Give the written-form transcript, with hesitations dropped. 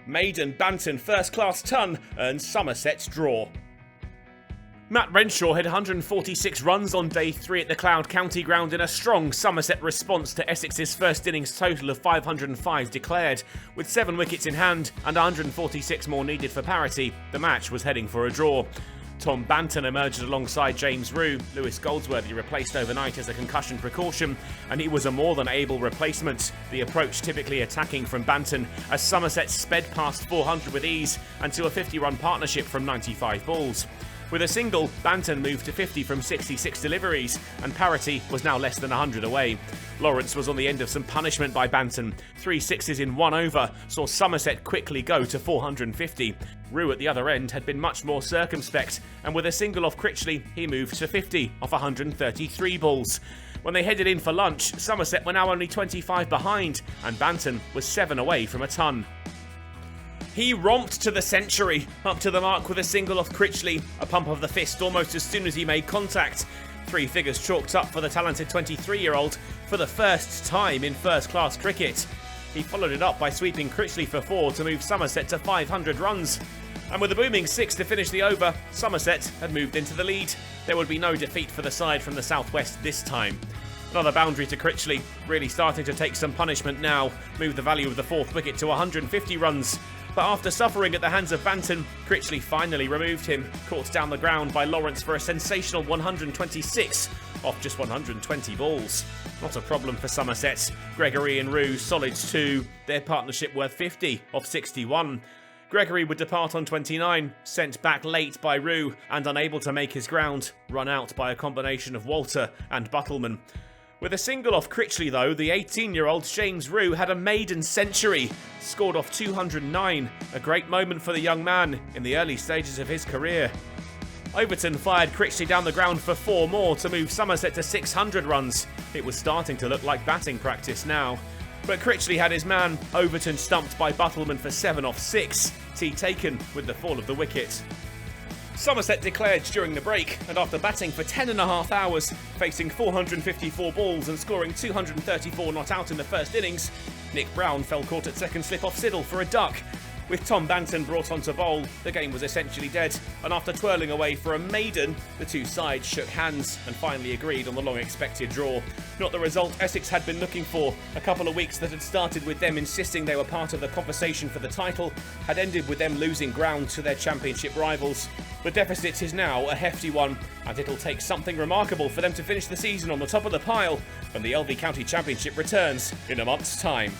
Maiden, Banton, first class ton, and Somerset's draw. Matt Renshaw hit 146 runs on day 3 at the Cloud County ground in a strong Somerset response to Essex's first innings total of 505 declared. With 7 wickets in hand and 146 more needed for parity, the match was heading for a draw. Tom Banton emerged alongside James Rew. Lewis Goldsworthy replaced overnight as a concussion precaution, and he was a more than able replacement. The approach typically attacking from Banton as Somerset sped past 400 with ease and to a 50-run partnership from 95 balls. With a single, Banton moved to 50 from 66 deliveries, and parity was now less than 100 away. Lawrence was on the end of some punishment by Banton. 3 sixes in 1 over saw Somerset quickly go to 450. Rew at the other end had been much more circumspect, and with a single off Critchley, he moved to 50 off 133 balls. When they headed in for lunch, Somerset were now only 25 behind, and Banton was 7 away from a ton. He romped to the century, up to the mark with a single off Critchley, a pump of the fist almost as soon as he made contact. 3 figures chalked up for the talented 23-year-old for the first time in first-class cricket. He followed it up by sweeping Critchley for 4 to move Somerset to 500 runs. And with a booming 6 to finish the over, Somerset had moved into the lead. There would be no defeat for the side from the southwest this time. Another boundary to Critchley, really starting to take some punishment now, moved the value of the 4th wicket to 150 runs. But after suffering at the hands of Banton, Critchley finally removed him, caught down the ground by Lawrence for a sensational 126 off just 120 balls. Not a problem for Somerset. Gregory and Rew solids too, their partnership worth 50 off 61. Gregory would depart on 29, sent back late by Rew and unable to make his ground, run out by a combination of Walter and Buttleman. With a single off Critchley though, the 18-year-old James Rew had a maiden century, scored off 209, a great moment for the young man in the early stages of his career. Overton fired Critchley down the ground for 4 more to move Somerset to 600 runs. It was starting to look like batting practice now. But Critchley had his man, Overton stumped by Buttleman for 7 off 6, tee taken with the fall of the wicket. Somerset declared during the break, and after batting for 10.5 hours, facing 454 balls and scoring 234 not out in the first innings, Nick Brown fell caught at second slip off Siddle for a duck. With Tom Banton brought on to bowl, the game was essentially dead, and after twirling away for a maiden, the two sides shook hands and finally agreed on the long-expected draw. Not the result Essex had been looking for. A couple of weeks that had started with them insisting they were part of the conversation for the title had ended with them losing ground to their championship rivals. The deficit is now a hefty one, and it'll take something remarkable for them to finish the season on the top of the pile when the LV County Championship returns in a month's time.